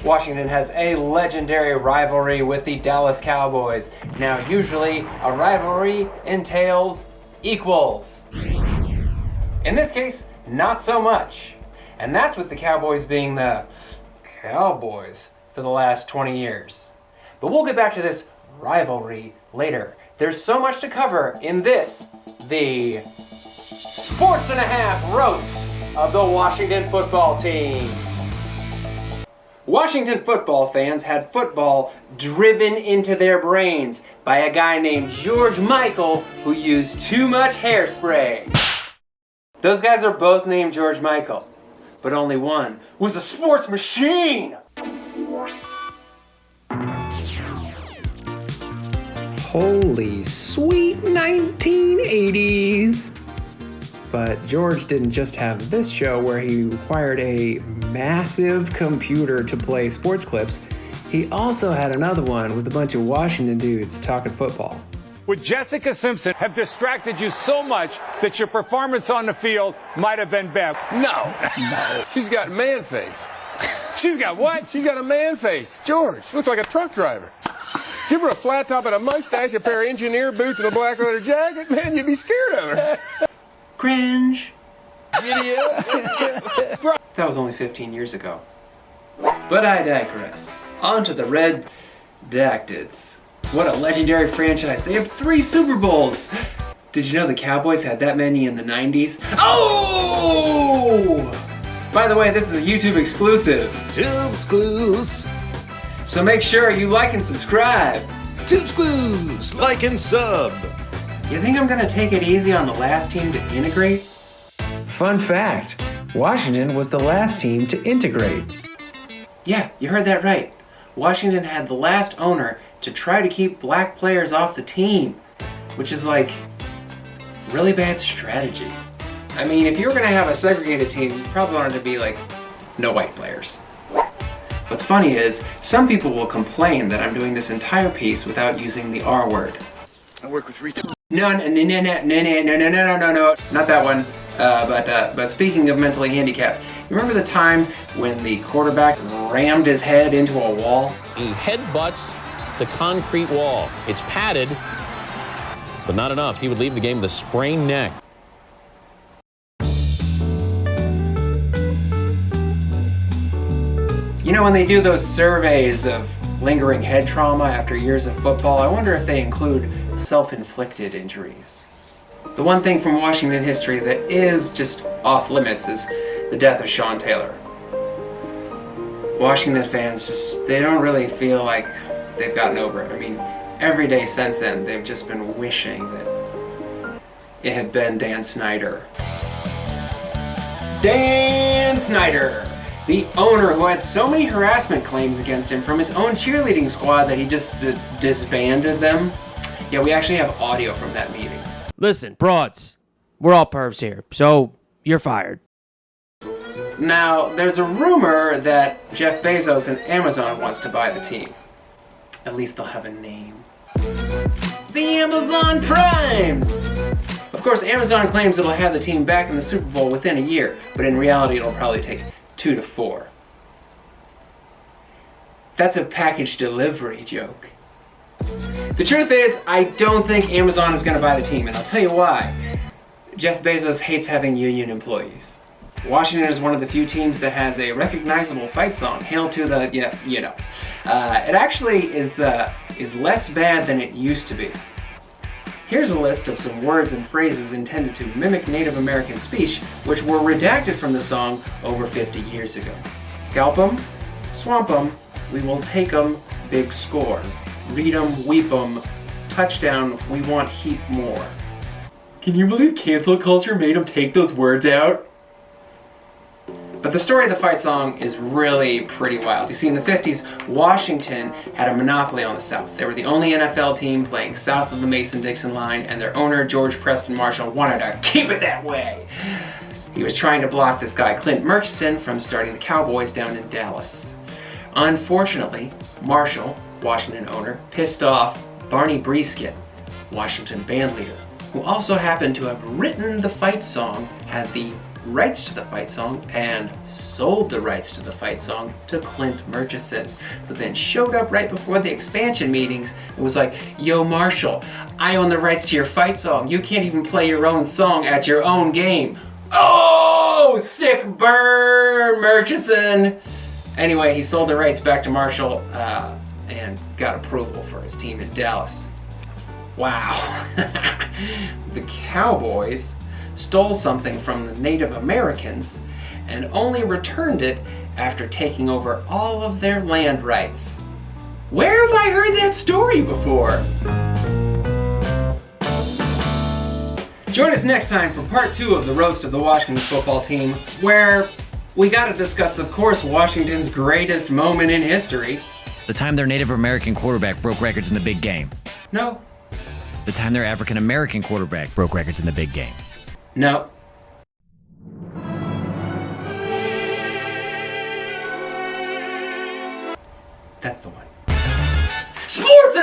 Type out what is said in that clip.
Washington has a legendary rivalry with the Dallas Cowboys. Now, usually, a rivalry entails equals. In this case, not so much. And that's with the Cowboys being the Cowboys for the last 20 years. But we'll get back to this rivalry later. There's so much to cover in this, the Sports and a Half roast of the Washington football team. Washington football fans had football driven into their brains by a guy named George Michael who used too much hairspray. Those guys are both named George Michael, but only one was a sports machine! Holy sweet 1980s! But George didn't just have this show where he required a massive computer to play sports clips. He also had another one with a bunch of Washington dudes talking football. Would Jessica Simpson have distracted you so much that your performance on the field might have been bad? No. She's got man face. She's got what? She's got a man face. George looks like a truck driver. Give her a flat top and a mustache, a pair of engineer boots, and a black leather jacket, man, you'd be scared of her. Cringe. Idiot. That was only 15 years ago. But I digress. On to the Red Dactyls. What a legendary franchise. They have 3 Super Bowls. Did you know the Cowboys had that many in the 90s? Oh! By the way, this is a YouTube exclusive. Tubes Clues. So make sure you like and subscribe. Tubes Clues. Like and sub. You think I'm gonna take it easy on the last team to integrate? Fun fact, Washington was the last team to integrate. Yeah, you heard that right. Washington had the last owner to try to keep black players off the team, which is like really bad strategy. I mean, if you were gonna have a segregated team, you probably wanted to be like no white players. What's funny is, some people will complain that I'm doing this entire piece without using the R word. I work with retail. No, not that one. But speaking of mentally handicapped, you remember the time when the quarterback rammed his head into a wall? He headbutts the concrete wall. It's padded, but not enough. He would leave the game with a sprained neck. You know, when they do those surveys of lingering head trauma after years of football, I wonder if they include self-inflicted injuries. The one thing from Washington history that is just off limits is the death of Sean Taylor. Washington fans they don't really feel like they've gotten over it. I mean, every day since then, they've just been wishing that it had been Dan Snyder. Dan Snyder! The owner who had so many harassment claims against him from his own cheerleading squad that he just disbanded them. Yeah, we actually have audio from that meeting. Listen, broads, we're all pervs here, so you're fired. Now, there's a rumor that Jeff Bezos and Amazon wants to buy the team. At least they'll have a name. The Amazon Primes! Of course, Amazon claims it'll have the team back in the Super Bowl within a year, but in reality it'll probably take 2 to 4. That's a package delivery joke. The truth is, I don't think Amazon is going to buy the team, and I'll tell you why. Jeff Bezos hates having union employees. Washington is one of the few teams that has a recognizable fight song, Hail to the, yeah, you know. It actually is less bad than it used to be. Here's a list of some words and phrases intended to mimic Native American speech, which were redacted from the song over 50 years ago. Scalp 'em, swamp 'em, we will take 'em, big score. Read 'em, weep 'em, touchdown, we want heap more. Can you believe cancel culture made them take those words out? But the story of the fight song is really pretty wild. You see, in the 50s, Washington had a monopoly on the South. They were the only NFL team playing south of the Mason-Dixon line, and their owner, George Preston Marshall, wanted to keep it that way. He was trying to block this guy, Clint Murchison, from starting the Cowboys down in Dallas. Unfortunately, Marshall, Washington owner, pissed off Barney Brisket, Washington bandleader, who also happened to have written the fight song, had the rights to the fight song and sold the rights to the fight song to Clint Murchison, who then showed up right before the expansion meetings and was like, "Yo, Marshall, I own the rights to your fight song. You can't even play your own song at your own game." Oh, sick burn, Murchison. Anyway, he sold the rights back to Marshall and got approval for his team in Dallas. Wow. The Cowboys stole something from the Native Americans and only returned it after taking over all of their land rights. Where have I heard that story before? Join us next time for part 2 of the roast of the Washington football team, where we gotta discuss, of course, Washington's greatest moment in history. The time their Native American quarterback broke records in the big game. No. The time their African American quarterback broke records in the big game. No. That's the one. Sports